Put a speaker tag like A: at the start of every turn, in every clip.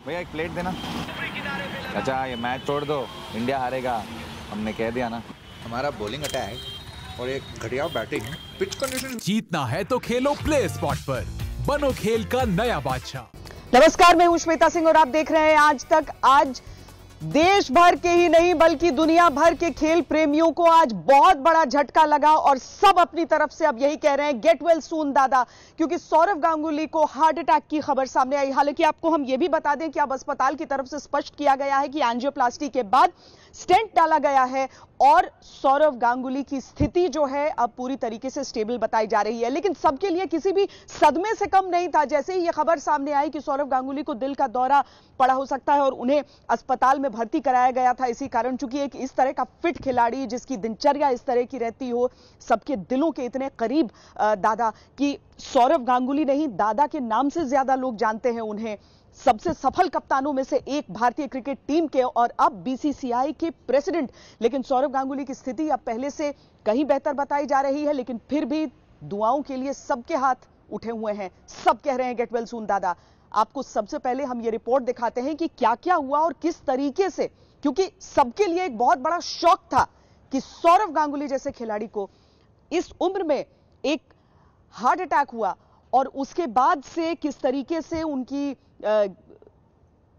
A: भैया एक प्लेट देना। अच्छा ये मैच छोड़ दो, इंडिया हारेगा, हमने कह दिया ना।
B: हमारा बॉलिंग अटैक और एक घटिया बैटिंग, पिच कंडीशन।
C: जीतना है तो खेलो प्ले स्पॉट पर, बनो खेल का नया बादशाह।
D: नमस्कार, मैं हूं श्वेता सिंह और आप देख रहे हैं आज तक। आज देश भर के ही नहीं बल्कि दुनिया भर के खेल प्रेमियों को आज बहुत बड़ा झटका लगा और सब अपनी तरफ से अब यही कह रहे हैं गेट वेल सून दादा, क्योंकि सौरव गांगुली को हार्ट अटैक की खबर सामने आई। हालांकि आपको हम यह भी बता दें कि अब अस्पताल की तरफ से स्पष्ट किया गया है कि एंजियोप्लास्टी के बाद स्टेंट डाला गया है और सौरव गांगुली की स्थिति जो है अब पूरी तरीके से स्टेबल बताई जा रही है। लेकिन सबके लिए किसी भी सदमे से कम नहीं था जैसे ही यह खबर सामने आई कि सौरव गांगुली को दिल का दौरा पड़ा हो सकता है और उन्हें अस्पताल में भर्ती कराया गया था। इसी कारण चूंकि एक इस तरह का फिट खिलाड़ी जिसकी दिनचर्या इस तरह की रहती हो, सबके दिलों के इतने करीब दादा कि सौरव गांगुली नहीं दादा के नाम से ज्यादा लोग जानते हैं उन्हें, सबसे सफल कप्तानों में से एक भारतीय क्रिकेट टीम के और अब बीसीसीआई के प्रेसिडेंट। लेकिन सौरव गांगुली की स्थिति अब पहले से कहीं बेहतर बताई जा रही है, लेकिन फिर भी दुआओं के लिए सबके हाथ उठे हुए हैं। सब कह रहे हैं गेट वेल सून दादा। आपको सबसे पहले हम ये रिपोर्ट दिखाते हैं कि क्या क्या हुआ और किस तरीके से, क्योंकि सबके लिए एक बहुत बड़ा शौक था कि सौरव गांगुली जैसे खिलाड़ी को इस उम्र में एक हार्ट अटैक हुआ और उसके बाद से किस तरीके से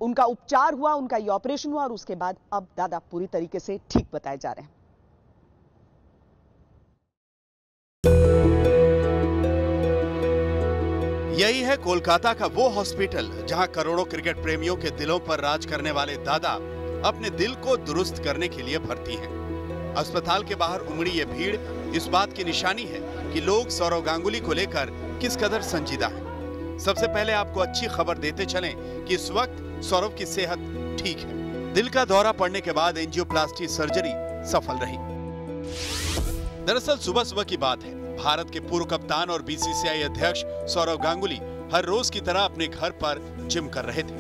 D: उनका उपचार हुआ, उनका ये ऑपरेशन हुआ और उसके बाद अब दादा पूरी तरीके से ठीक बताए जा रहे हैं।
E: यही है कोलकाता का वो हॉस्पिटल जहां करोड़ों क्रिकेट प्रेमियों के दिलों पर राज करने वाले दादा अपने दिल को दुरुस्त करने के लिए भर्ती हैं। अस्पताल के बाहर उमड़ी ये भीड़ इस बात की निशानी है कि लोग सौरव गांगुली को लेकर किस कदर संजीदा हैं। सबसे पहले आपको अच्छी खबर देते चलें कि इस वक्त सौरव की सेहत ठीक है। दिल का दौरा पड़ने के बाद एंजियोप्लास्टी सर्जरी सफल रही। दरअसल सुबह सुबह की बात है, भारत के पूर्व कप्तान और बीसीसीआई अध्यक्ष सौरव गांगुली हर रोज की तरह अपने घर पर जिम कर रहे थे।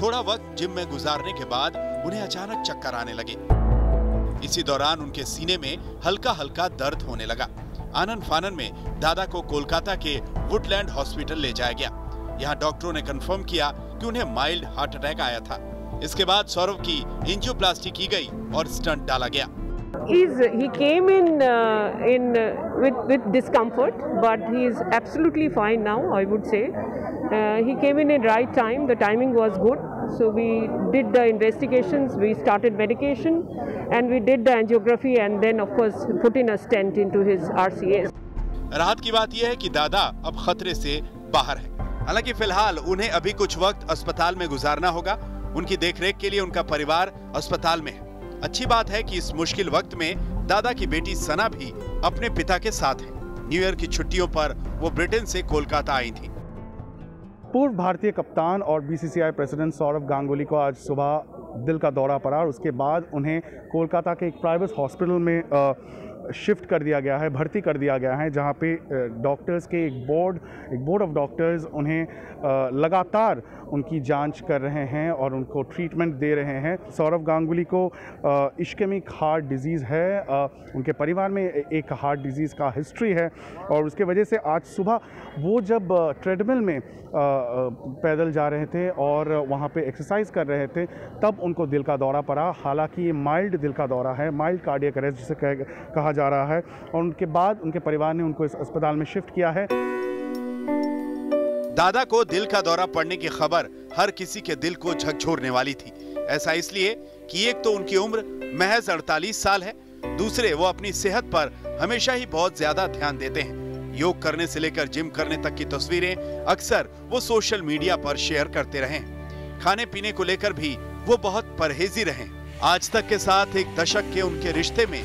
E: थोड़ा वक्त जिम में गुजारने के बाद उन्हें अचानक चक्कर आने लगे। इसी दौरान उनके सीने में हल्का हल्का दर्द होने लगा। आनन फानन में दादा को कोलकाता के वुडलैंड हॉस्पिटल ले जाया गया। यहाँ डॉक्टरों ने कंफर्म किया कि उन्हें माइल्ड हार्ट अटैक आया था। इसके बाद सौरव की एंजियोप्लास्टी की गई और स्टंट डाला गया।
F: He came in with discomfort, but he is absolutely fine now. I would say he came in at right time. The timing was good, so we did the investigations. We started medication, and we did the angiography, and then of course put in a stent into his RCA.
E: राहत की बात यह है कि दादा अब खतरे से बाहर है। हालांकि फिलहाल उन्हें अभी कुछ वक्त अस्पताल में गुजारना होगा। उनकी देखरेख के लिए उनका परिवार अस्पताल में है। अच्छी बात है कि इस मुश्किल वक्त में दादा की बेटी सना भी अपने पिता के साथ है। न्यू ईयर की छुट्टियों पर वो ब्रिटेन से कोलकाता आई थी।
G: पूर्व भारतीय कप्तान और बीसीसीआई प्रेसिडेंट सौरव गांगुली को आज सुबह दिल का दौरा पड़ा और उसके बाद उन्हें कोलकाता के एक प्राइवेट हॉस्पिटल में शिफ्ट कर दिया गया है, भर्ती कर दिया गया है, जहां पे डॉक्टर्स के एक बोर्ड ऑफ डॉक्टर्स उन्हें लगातार उनकी जांच कर रहे हैं और उनको ट्रीटमेंट दे रहे हैं। सौरव गांगुली को इश्केमिक हार्ट डिजीज़ है, उनके परिवार में एक हार्ट डिजीज़ का हिस्ट्री है और उसके वजह से आज सुबह वो जब ट्रेडमिल में पैदल जा रहे थे और वहाँ पे एक्सरसाइज कर रहे थे तब उनको दिल का दौरा पड़ा। हालांकि ये माइल्ड दिल का दौरा है, माइल्ड कार्डियक अरेस्ट जिसे कहा जा रहा है और उनके बाद उनके परिवार ने उनको इस अस्पताल में शिफ्ट किया है।
E: दादा को दिल का दौरा पड़ने की खबर हर किसी के दिल को झकझोरने वाली थी। ऐसा इसलिए कि एक तो उनकी उम्र महज 48 साल है, दूसरे वो अपनी सेहत पर हमेशा ही बहुत ज्यादा ध्यान देते हैं। योग करने से लेकर जिम करने तक की तस्वीरें अक्सर वो सोशल मीडिया पर शेयर करते रहे। खाने पीने को लेकर भी वो बहुत परहेजी रहे। आज तक के साथ एक दशक के उनके रिश्ते में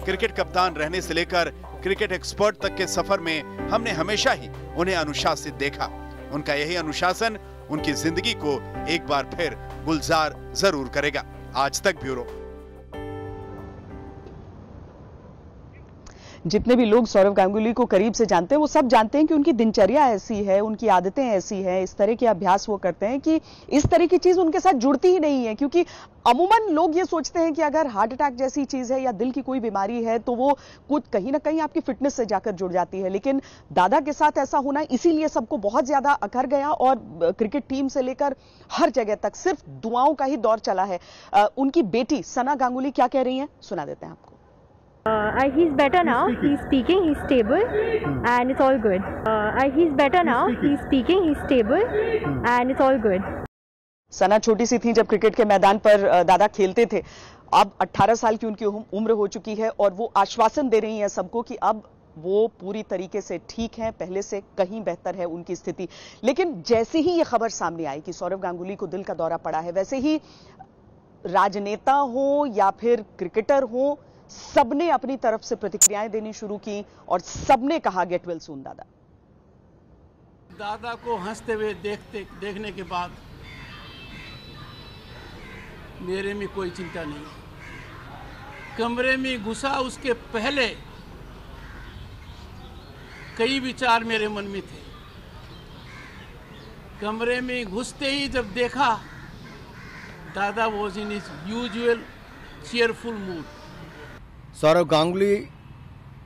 E: क्रिकेट कप्तान रहने से लेकर क्रिकेट एक्सपर्ट तक के सफर में हमने हमेशा ही उन्हें अनुशासित देखा। उनका यही अनुशासन उनकी जिंदगी को एक बार फिर गुलजार जरूर करेगा। आज तक ब्यूरो।
D: जितने भी लोग सौरव गांगुली को करीब से जानते हैं वो सब जानते हैं कि उनकी दिनचर्या ऐसी है, उनकी आदतें ऐसी हैं, इस तरह के अभ्यास वो करते हैं कि इस तरह की चीज उनके साथ जुड़ती ही नहीं है। क्योंकि अमूमन लोग ये सोचते हैं कि अगर हार्ट अटैक जैसी चीज है या दिल की कोई बीमारी है तो वो कुछ कहीं ना कहीं आपकी फिटनेस से जाकर जुड़ जाती है, लेकिन दादा के साथ ऐसा होना इसीलिए सबको बहुत ज्यादा अखर गया और क्रिकेट टीम से लेकर हर जगह तक सिर्फ दुआओं का ही दौर चला है। उनकी बेटी सना गांगुली क्या कह रही हैं, सुना देते हैं आपको।
H: He's better now. He's speaking. He's stable, and it's all good. He's better now. He's speaking. He's stable, and it's all good.
D: सना छोटी सी थी जब क्रिकेट के मैदान पर दादा खेलते थे। अब 18 साल की उनकी उम्र हो चुकी है और वो आश्वासन दे रही हैं सबको कि अब वो पूरी तरीके से ठीक हैं, पहले से कहीं बेहतर है उनकी स्थिति। लेकिन जैसे ही ये खबर सामने आई कि सौरव गांगुली को दिल का दौरा पड़ा है, वैसे ही राजनेता हो या फिर क्रिकेटर हो, सबने अपनी तरफ से प्रतिक्रियाएं देनी शुरू की और सबने कहा गेट वेल सून दादा।
I: दादा को हंसते हुए देखने के बाद मेरे में कोई चिंता नहीं। कमरे में घुसा उसके पहले कई विचार मेरे मन में थे। कमरे में घुसते ही जब देखा Dada was in his usual cheerful mood.
B: Sourav Ganguly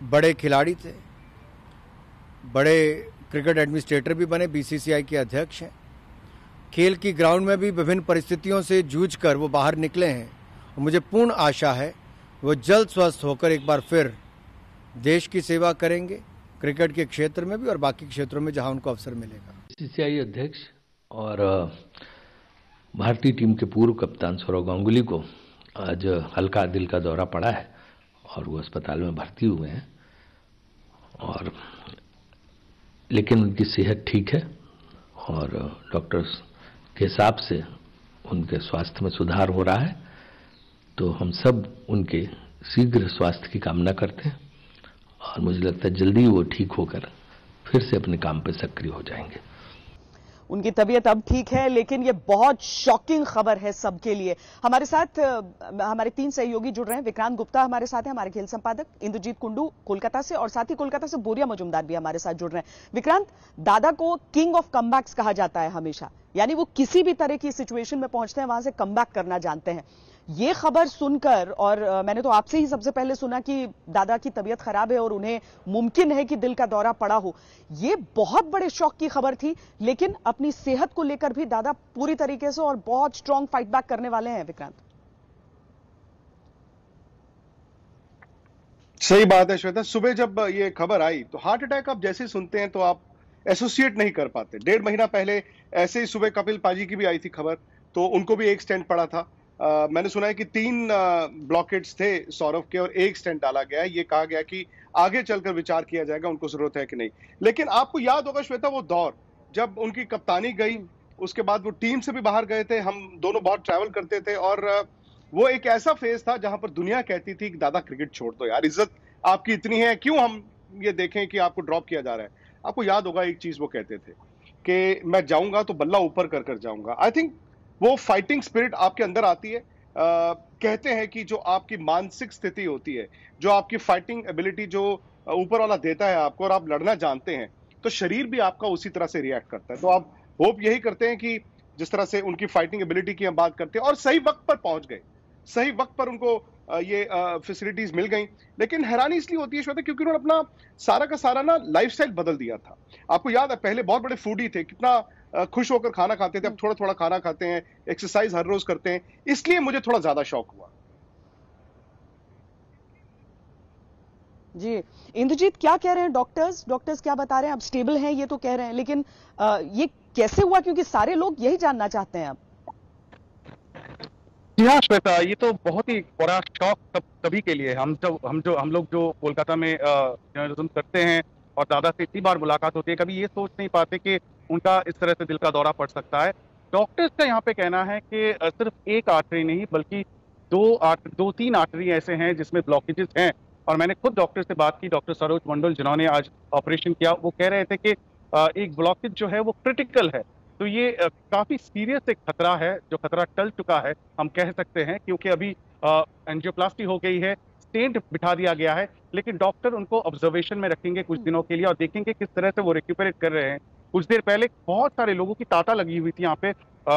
B: बड़े खिलाड़ी थे, बड़े क्रिकेट एडमिनिस्ट्रेटर भी बने, बीसीसीआई के अध्यक्ष हैं। खेल की ग्राउंड में भी विभिन्न परिस्थितियों से जूझकर वो बाहर निकले हैं और मुझे पूर्ण आशा है वो जल्द स्वस्थ होकर एक बार फिर देश की सेवा करेंगे, क्रिकेट के क्षेत्र में भी और बाकी क्षेत्रों में जहां उनको अवसर मिलेगा।
J: बीसीसीआई अध्यक्ष और भारतीय टीम के पूर्व कप्तान सौरव गांगुली को आज हल्का दिल का दौरा पड़ा है और वो अस्पताल में भर्ती हुए हैं, और लेकिन उनकी सेहत ठीक है और डॉक्टर्स के हिसाब से उनके स्वास्थ्य में सुधार हो रहा है। तो हम सब उनके शीघ्र स्वास्थ्य की कामना करते हैं और मुझे लगता है जल्दी वो ठीक होकर फिर से अपने काम पर सक्रिय हो जाएंगे।
D: उनकी तबीयत अब ठीक है, लेकिन ये बहुत शॉकिंग खबर है सबके लिए। हमारे साथ हमारे 3 सहयोगी जुड़ रहे हैं। विक्रांत गुप्ता हमारे साथ हैं, हमारे खेल संपादक, इंद्रजीत कुंडू कोलकाता से, और साथ ही कोलकाता से बोरिया मजुमदार भी हमारे साथ जुड़ रहे हैं। विक्रांत, दादा को किंग ऑफ कमबैक्स कहा जाता है हमेशा, यानी वो किसी भी तरह की सिचुएशन में पहुंचते हैं, वहां से कमबैक करना जानते हैं। ये खबर सुनकर, और मैंने तो आपसे ही सबसे पहले सुना कि दादा की तबीयत खराब है और उन्हें मुमकिन है कि दिल का दौरा पड़ा हो, ये बहुत बड़े शौक की खबर थी। लेकिन अपनी सेहत को लेकर भी दादा पूरी तरीके से और बहुत स्ट्रांग फाइट बैक करने वाले हैं। विक्रांत,
G: सही बात है श्वेता। सुबह जब ये खबर आई तो हार्ट अटैक आप जैसे सुनते हैं तो आप एसोसिएट नहीं कर पाते। 1.5 महीना पहले ऐसे ही सुबह कपिल पाजी की भी आई थी खबर, तो उनको भी एक स्टेंट पड़ा था। मैंने सुना है कि 3 ब्लॉकेट्स थे सौरव के और 1 स्टेंट डाला गया है। ये कहा गया कि आगे चलकर विचार किया जाएगा उनको जरूरत है कि नहीं। लेकिन आपको याद होगा श्वेता वो दौर जब उनकी कप्तानी गई, उसके बाद वो टीम से भी बाहर गए थे, हम दोनों बहुत ट्रैवल करते थे, और वो एक ऐसा फेज था जहां पर दुनिया कहती थी कि दादा क्रिकेट छोड़ दो यार, इज्जत आपकी इतनी है, क्यों हम ये देखें कि आपको ड्रॉप किया जा रहा है। आपको याद होगा एक चीज वो कहते थे कि मैं जाऊंगा तो बल्ला ऊपर कर कर जाऊंगा। आई थिंक वो फाइटिंग स्पिरिट आपके अंदर आती है। कहते हैं कि जो आपकी मानसिक स्थिति होती है, जो आपकी फाइटिंग एबिलिटी जो ऊपर वाला देता है आपको, और आप लड़ना जानते हैं, तो शरीर भी आपका उसी तरह से रिएक्ट करता है। तो आप होप यही करते हैं कि जिस तरह से उनकी फाइटिंग एबिलिटी की हम बात करते हैं, और सही वक्त पर पहुंच गए, सही वक्त पर उनको ये फैसिलिटीज मिल गई। लेकिन हैरानी इसलिए होती है श्वेता क्योंकि उन्होंने अपना सारा का सारा ना लाइफस्टाइल बदल दिया था। आपको याद है पहले बहुत बड़े फूडी थे, कितना खुश होकर खाना खाते थे, अब थोड़ा थोड़ा खाना खाते हैं, एक्सरसाइज हर रोज करते हैं। इसलिए मुझे थोड़ा ज्यादा शौक हुआ।
D: जी इंद्रजीत, क्या कह रहे हैं डॉक्टर्स क्या बता रहे हैं? अब स्टेबल हैं ये तो कह रहे हैं, लेकिन ये कैसे हुआ? क्योंकि सारे लोग यही जानना चाहते हैं अब।
G: जी हाँ श्वेता, ये तो बहुत ही बड़ा शौक सभी के लिए। हम लोग जो कोलकाता में जर्नलिज्म करते हैं और दादा से इतनी बार मुलाकात होती है, कभी ये सोच नहीं पाते कि उनका इस तरह से दिल का दौरा पड़ सकता है। डॉक्टर्स का यहाँ पे कहना है कि सिर्फ एक आर्टरी नहीं बल्कि 2-3 आर्टरी ऐसे हैं जिसमें ब्लॉकेजेस हैं। और मैंने खुद डॉक्टर से बात की, डॉक्टर सरोज मंडल जिन्होंने आज ऑपरेशन किया, वो कह रहे थे कि एक ब्लॉकेज जो है वो क्रिटिकल है। तो ये काफी सीरियस एक खतरा है, जो खतरा टल चुका है हम कह सकते हैं, क्योंकि अभी एंजियोप्लास्टी हो गई है, स्टेंट बिठा दिया गया है, लेकिन डॉक्टर उनको ऑब्जर्वेशन में रखेंगे कुछ दिनों के लिए और देखेंगे किस तरह से वो रिक्यूपरेट कर रहे हैं। कुछ देर पहले बहुत सारे लोगों की तांता लगी हुई थी यहाँ पे।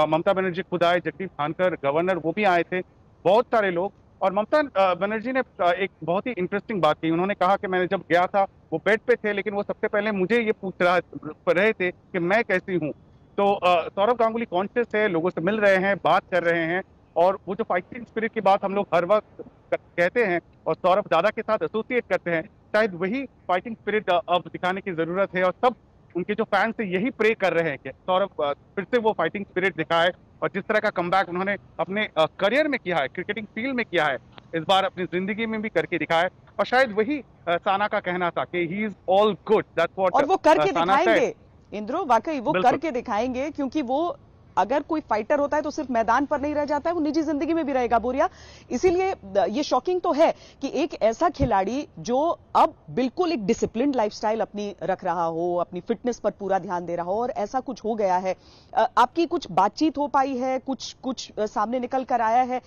G: ममता बनर्जी खुद आए, जगदीप धनखड़ गवर्नर वो भी आए थे, बहुत सारे लोग। और ममता बनर्जी ने एक बहुत ही इंटरेस्टिंग बात की। उन्होंने कहा कि मैंने जब गया था वो बेड पे थे, लेकिन वो सबसे पहले मुझे ये पूछ रहे थे कि मैं कैसी हूँ। तो सौरव गांगुली कॉन्शियस है, लोगों से मिल रहे हैं, बात कर रहे हैं, और वो जो फाइटिंग स्पिरिट की बात हम लोग हर वक्त कहते हैं और सौरभ दादा के साथ एसोसिएट करते हैं, शायद वही फाइटिंग स्पिरिट अब दिखाने की जरूरत है। और सब उनके जो फैंस है यही प्रे कर रहे हैं कि सौरभ फिर से वो फाइटिंग स्पिरिट दिखाए, और जिस तरह का कमबैक उन्होंने अपने करियर में किया है, क्रिकेटिंग फील्ड में किया है, इस बार अपनी जिंदगी में भी करके दिखाए। और शायद वही साना का कहना था कि he is all good, that's what, और
D: वो करके दिखाएंगे इंद्रो, वाकई वो करके दिखाएंगे, क्योंकि वो अगर कोई फाइटर होता है तो सिर्फ मैदान पर नहीं रह जाता है, वो निजी जिंदगी में भी रहेगा बोरिया। इसीलिए ये शॉकिंग तो है कि एक ऐसा खिलाड़ी जो अब बिल्कुल एक डिसिप्लिन्ड लाइफस्टाइल अपनी रख रहा हो, अपनी फिटनेस पर पूरा ध्यान दे रहा हो, और ऐसा कुछ हो गया है। आपकी कुछ बातचीत हो पाई है, कुछ सामने निकल कर आया है,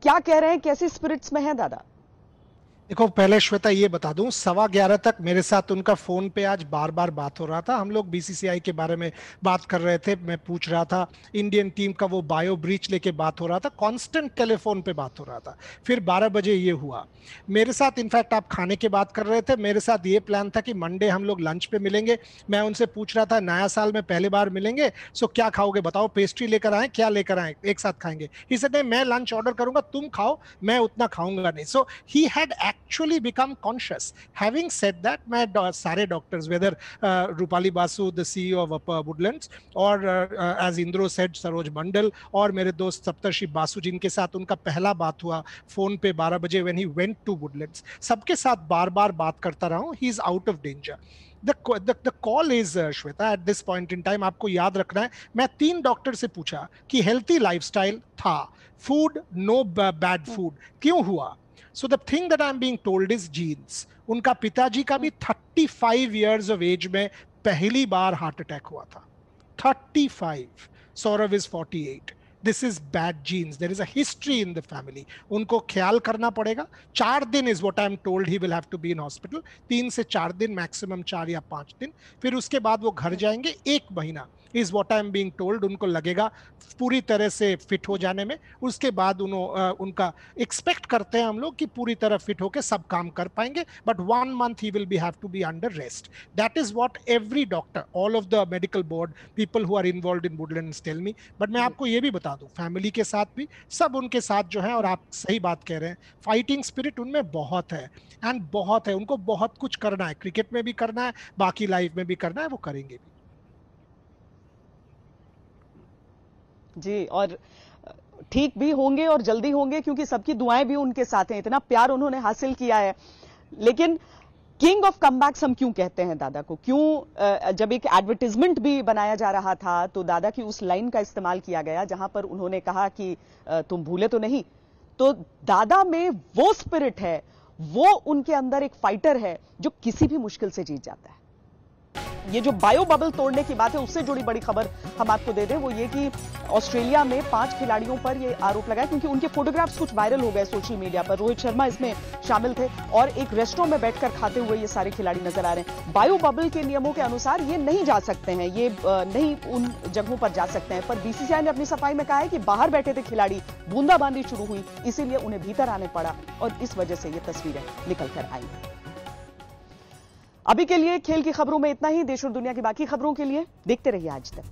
D: क्या कह रहे हैं, कैसे स्पिरिट्स में है दादा?
K: देखो, पहले श्वेता ये बता दूं, 11:15 तक मेरे साथ उनका फोन पे आज बार बार बात हो रहा था। हम लोग बीसीसीआई के बारे में बात कर रहे थे, मैं पूछ रहा था, इंडियन टीम का वो बायो ब्रीच लेके बात हो रहा था, कांस्टेंट टेलीफोन पे बात हो रहा था। फिर 12 बजे ये हुआ मेरे साथ। इनफैक्ट आप खाने की बात कर रहे थे, मेरे साथ ये प्लान था कि मंडे हम लोग लंच पे मिलेंगे। मैं उनसे पूछ रहा था, नया साल में पहली बार मिलेंगे, सो क्या खाओगे बताओ, पेस्ट्री लेकर आए, क्या लेकर आए, एक साथ खाएंगे? ही सेड नहीं, मैं लंच ऑर्डर करूंगा, तुम खाओ, मैं उतना खाऊंगा नहीं। So he had actually become conscious. Having said that, मैं सारे doctors, whether Rupali Basu, the CEO of Woodlands, और as Indro said, Saroj Mandal, और मेरे दोस्त सप्तर्षि बासु जिनके साथ उनका पहला बात हुआ फोन पे 12 बजे when he went to Woodlands, सबके साथ बार बार बात करता रहा हूँ। he is out of danger. The call is Shweta, at this point in time आपको याद रखना है, मैं 3 डॉक्टर से पूछा कि हेल्थी लाइफस्टाइल था, फूड नो बैड फूड, क्यों हुआ? So the thing that I'm being told is genes. उनका पिताजी का भी 35 years of age में पहली बार हार्ट अटैक हुआ था। 35. Saurabh is 48. This is bad genes. There is a history in the family. उनको ख्याल करना पड़ेगा। 4 दिन is what I'm told he will have to be in hospital. 3 से 4 दिन, मैक्सिमम 4 या 5 दिन। फिर उसके बाद वो घर जाएंगे 1 महीना is what I'm being told। उनको लगेगा पूरी तरह से फिट हो जाने में। उसके बाद उनका एक्सपेक्ट करते हैं हम लोग कि पूरी तरह फिट होके सब काम कर पाएंगे, but 1 month he will have to be under rest. That is what every doctor, all of the medical board, people who are involved in Woodlands tell me. But मैं आपको ये भी बता दूं, फैमिली के साथ भी, सब उनके साथ जो है, और आप सही बात कह रहे हैं, फाइटिंग स्पिरिट उनमें बहुत है, एंड बहुत है, उनको बहुत कुछ करना है, क्रिकेट में भी करना है, बाकी लाइफ में भी करना है, वो करेंगे भी।
D: जी, और ठीक भी होंगे और जल्दी होंगे, क्योंकि सबकी दुआएं भी उनके साथ हैं, इतना प्यार उन्होंने हासिल किया है। लेकिन किंग ऑफ कमबैक्स हम क्यों कहते हैं दादा को? क्यों? जब एक एडवर्टाइजमेंट भी बनाया जा रहा था तो दादा की उस लाइन का इस्तेमाल किया गया जहां पर उन्होंने कहा कि तुम भूले तो नहीं। तो दादा में वो स्पिरिट है, वो उनके अंदर एक फाइटर है जो किसी भी मुश्किल से जीत जाता है। ये जो बायो बबल तोड़ने की बात है, उससे जुड़ी बड़ी खबर हम आपको दे दें, वो ये कि ऑस्ट्रेलिया में 5 खिलाड़ियों पर ये आरोप लगा है, क्योंकि उनके फोटोग्राफ्स कुछ वायरल हो गए सोशल मीडिया पर। रोहित शर्मा इसमें शामिल थे और एक रेस्टोरेंट में बैठकर खाते हुए ये सारे खिलाड़ी नजर आ रहे हैं। बायो बबल के नियमों के अनुसार ये नहीं जा सकते हैं, ये नहीं उन जगहों पर जा सकते हैं, पर बीसीसीआई ने अपनी सफाई में कहा है कि बाहर बैठे थे खिलाड़ी, बूंदाबांदी शुरू हुई, इसीलिए उन्हें भीतर आने पड़ा और इस वजह से ये तस्वीरें निकल कर आई। अभी के लिए खेल की खबरों में इतना ही। देश और दुनिया की बाकी खबरों के लिए देखते रहिए आज तक।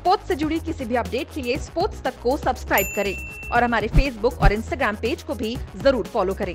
L: स्पोर्ट्स से जुड़ी किसी भी अपडेट के लिए स्पोर्ट्स तक को सब्सक्राइब करें और हमारे फेसबुक और इंस्टाग्राम पेज को भी जरूर फॉलो करें।